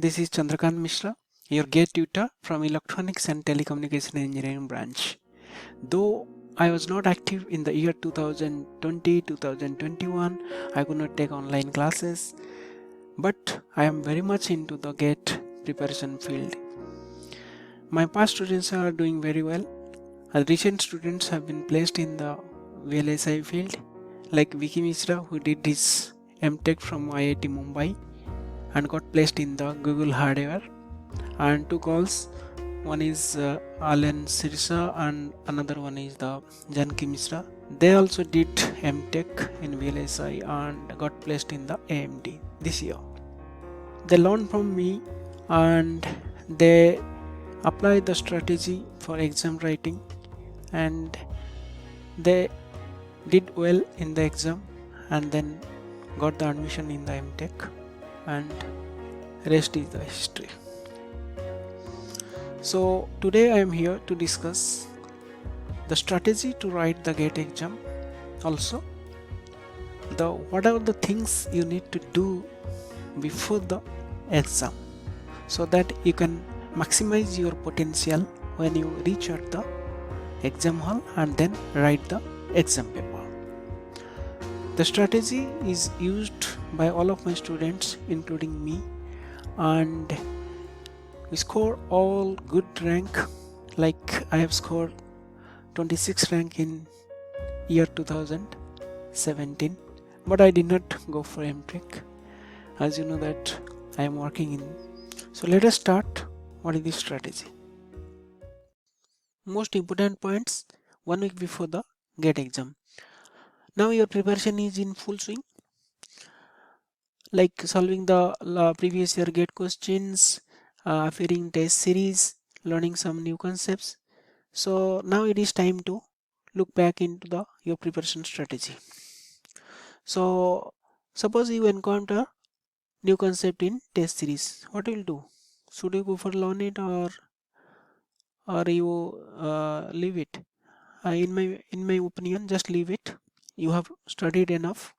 This is Chandrakant Mishra, your GATE tutor from Electronics and Telecommunication Engineering branch. Though I was not active in the year 2020-2021, I could not take online classes, but I am very much into the GATE preparation field. My past students are doing very well. Recent students have been placed in the VLSI field, like Vicky Mishra, who did his MTech from IIT Mumbai and got placed in the Google Hardware, and two girls, one is Alan Sirsa and another one is the Janki Mishra. They also did MTech in VLSI and got placed in the AMD this year. They learned from me and they applied the strategy for exam writing, and they did well in the exam and then got the admission in the MTech, and rest is the history. So today I am here to discuss the strategy to write the GATE exam, also what are the things you need to do before the exam so that you can maximize your potential when you reach at the exam hall and then write the exam paper. The strategy is used by all of my students including me, and we score all good rank. Like I have scored 26 rank in year 2017, but I did not go for MTech, as you know that I am working in. So let us start. What is the strategy? Most important points 1 week before the GATE exam. Now your preparation is in full swing, like solving the previous year GATE questions, appearing test series, learning some new concepts. So now it is time to look back into your preparation strategy. So suppose you encounter new concept in test series, what will you do? Should you go for learn it or you leave it? In my opinion, just leave it. You have studied enough,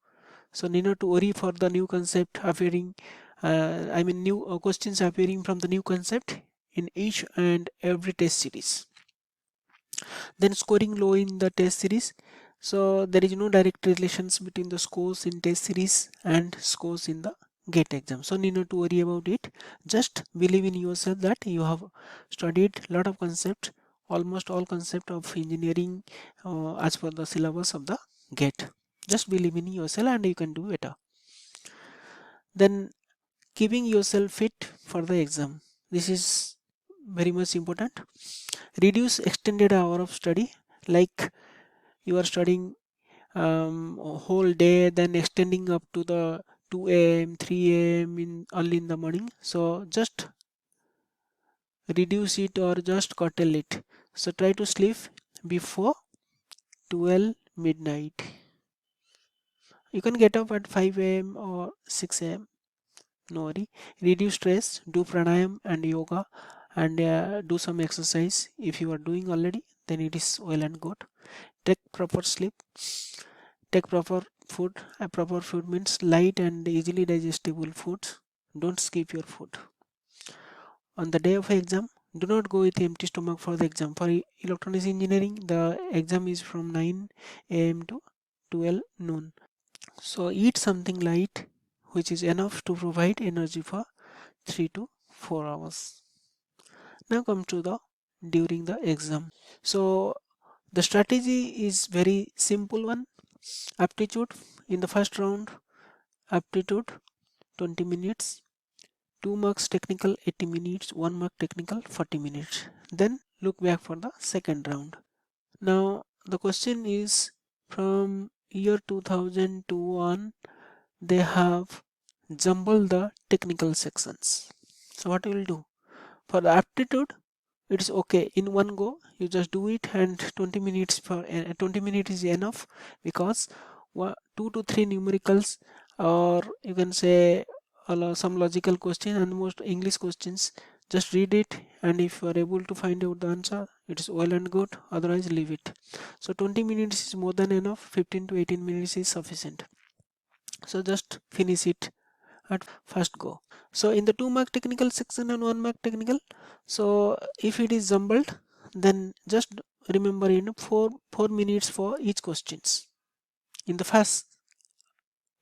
so need not to worry for the new concept appearing. New questions appearing from the new concept in each and every test series. Then scoring low in the test series. So there is no direct relations between the scores in test series and scores in the GATE exam. So need not to worry about it. Just believe in yourself that you have studied a lot of concepts, almost all concept of engineering as per the syllabus of the GATE. Just believe in yourself and you can do better. Then keeping yourself fit for the exam. This is very much important. Reduce extended hour of study, like you are studying a whole day, then extending up to the 2 a.m. 3 a.m. in early in the morning. So just reduce it or just curtail it. So try to sleep before 12 midnight. You can get up at 5 a.m. or 6 a.m. No worry. Reduce stress, do pranayam and yoga, and do some exercise. If you are doing already, then it is well and good. Take proper sleep, take proper food. Proper food means light and easily digestible foods. Don't skip your food. On the day of exam, do not go with empty stomach for the exam. For electronics engineering, the exam is from 9 a.m. to 12 noon. So eat something light which is enough to provide energy for 3 to 4 hours. Now come to the during the exam. So the strategy is very simple one. Aptitude in the first round, aptitude 20 minutes, 2 marks technical 80 minutes, 1 mark technical 40 minutes. Then look back for the second round. Now the question is from year 2000 to 1, they have jumbled the technical sections. So what you will do? For the aptitude, it is okay in one go, you just do it, and 20 minutes for 20 minutes is enough, because 2 to 3 numericals, or you can say some logical question and most English questions, just read it, and if you are able to find out the answer, it is well and good, otherwise leave it. So 20 minutes is more than enough, 15 to 18 minutes is sufficient. So just finish it at first go. So in the 2 mark technical section and 1 mark technical, so if it is jumbled, then just remember 4 minutes for each questions. In the first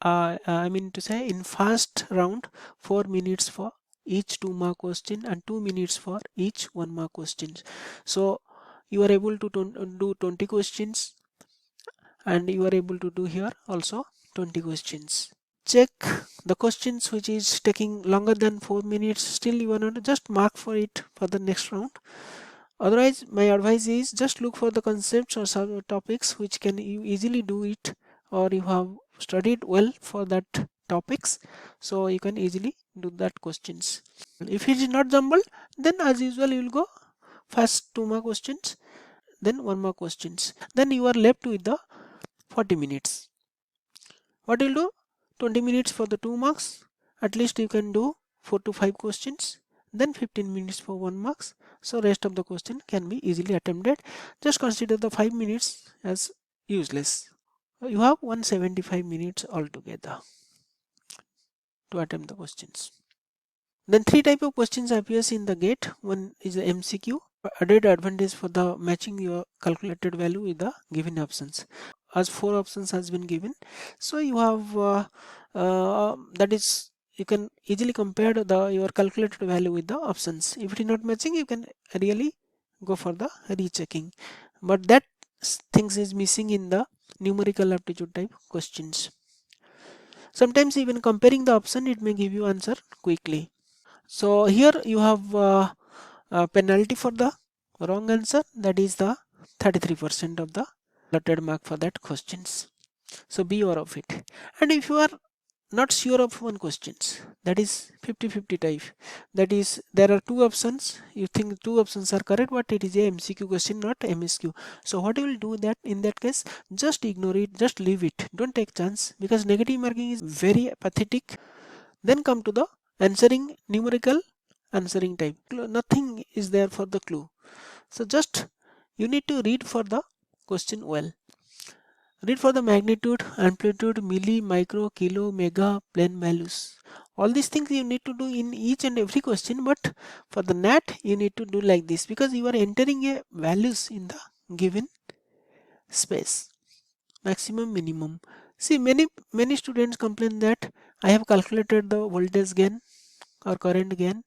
I mean to say in first round 4 minutes for each 2 mark question and 2 minutes for each 1 mark questions. So you are able to do 20 questions, and you are able to do here also 20 questions. Check the questions which is taking longer than 4 minutes, still you are not, just mark for it for the next round. Otherwise my advice is just look for the concepts or some topics which can you easily do it, or you have studied well for that topics, so you can easily do that questions. If it is not jumbled, then as usual you will go first 2 mark questions, then 1 mark questions, then you are left with the 40 minutes. What you will do? 20 minutes for the 2 marks, at least you can do 4 to 5 questions, then 15 minutes for 1 marks. So rest of the question can be easily attempted. Just consider the 5 minutes as useless. You have 175 minutes altogether to attempt the questions. Then 3 type of questions appears in the gate. One is the MCQ, added advantage for the matching your calculated value with the given options. As 4 options has been given, so you have that is, you can easily compare your calculated value with the options. If it is not matching, you can really go for the rechecking, but that things is missing in the numerical aptitude type questions. Sometimes even comparing the option, it may give you answer quickly. So here you have a penalty for the wrong answer, that is the 33% of the allotted mark for that questions. So be aware of it. And if you are not sure of one questions, that is 50-50 type, that is there are 2 options, you think 2 options are correct, but it is a MCQ question, not MSQ. So what you will do, that in that case just ignore it, just leave it, don't take chance, because negative marking is very pathetic. Then come to the answering numerical answering type. Nothing is there for the clue. So just you need to read for the question well. Read for the magnitude, amplitude, milli, micro, kilo, mega, plane values. All these things you need to do in each and every question, but for the NAT you need to do like this, because you are entering a values in the given space. Maximum, minimum. See, many students complain that I have calculated the voltage gain or current gain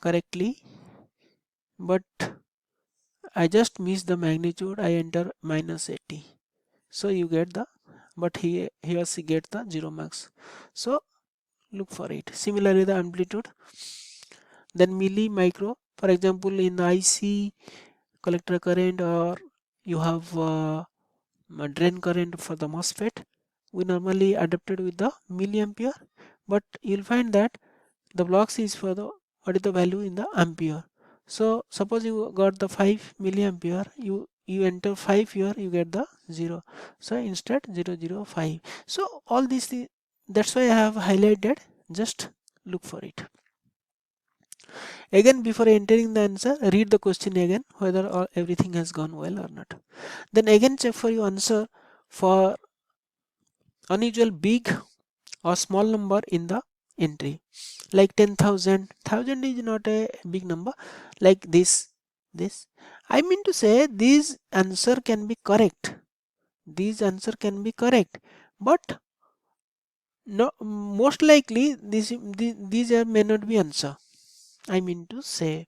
correctly, but I just miss the magnitude, I enter minus 80. So you get the, but he or she get the 0 marks. So look for it. Similarly the amplitude, then milli, micro, for example in IC collector current, or you have drain current for the MOSFET, we normally adapted with the milliampere, but you'll find that the blocks is for the, what is the value in the ampere. So suppose you got the 5 milliampere, you enter 5 here, you get the 0. So instead 005. So all these things, that's why I have highlighted, just look for it. Again, before entering the answer, read the question again whether everything has gone well or not. Then again check for your answer for unusual big or small number in the entry, like 10,000. 1000 is not a big number, like this. I mean to say these answer can be correct. These answer can be correct, but no, most likely these may not be answer. I mean to say.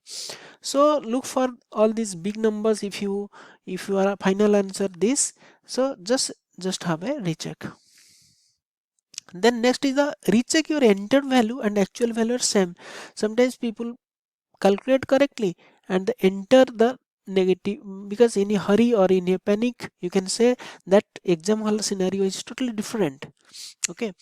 So look for all these big numbers. If you are a final answer this, so just have a recheck. Then next is the recheck your entered value and actual value are same. Sometimes people calculate correctly and enter the negative, because in a hurry or in a panic you can say that exam hall scenario is totally different. Okay,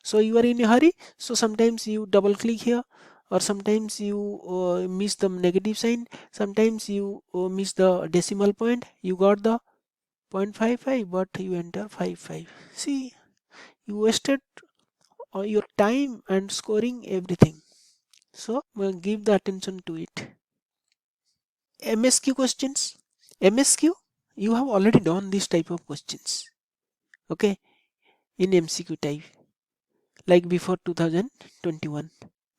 so you are in a hurry, so sometimes you double click here, or sometimes you miss the negative sign, sometimes you miss the decimal point, you got the 0.55 but you enter 55. See, you wasted your time and scoring everything. So give the attention to it. MSQ questions. MSQ, you have already done this type of questions. Okay, in MCQ type. like before 2021,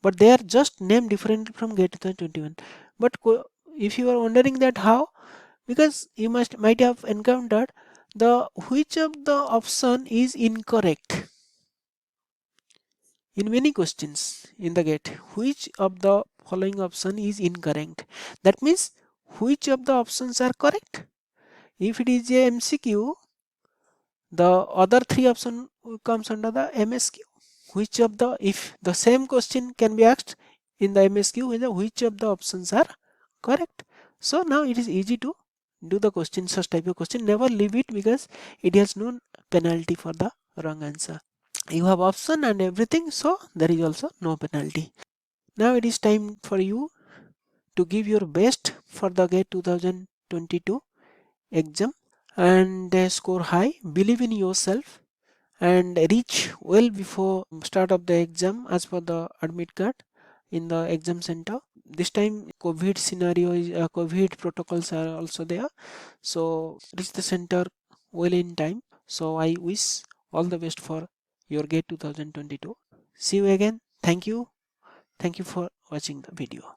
but they are just named differently from GATE 2021. But if you are wondering that how, because you might have encountered the which of the option is incorrect in many questions in the GATE. Which of the following option is incorrect? That means which of the options are correct? If it is a MCQ, the other three option comes under the MSQ. Which of the, if the same question can be asked in the MSQ, whether which of the options are correct. So now it is easy to do the question, such type of question. Never leave it, because it has no penalty for the wrong answer. You have option and everything, so there is also no penalty. Now it is time for you to give your best for the GATE 2022 exam and score high. Believe in yourself and reach well before start of the exam as per the admit card in the exam center. This time COVID scenario is COVID protocols are also there, so reach the center well in time. So I wish all the best for your GATE 2022. See you again. Thank you for watching the video.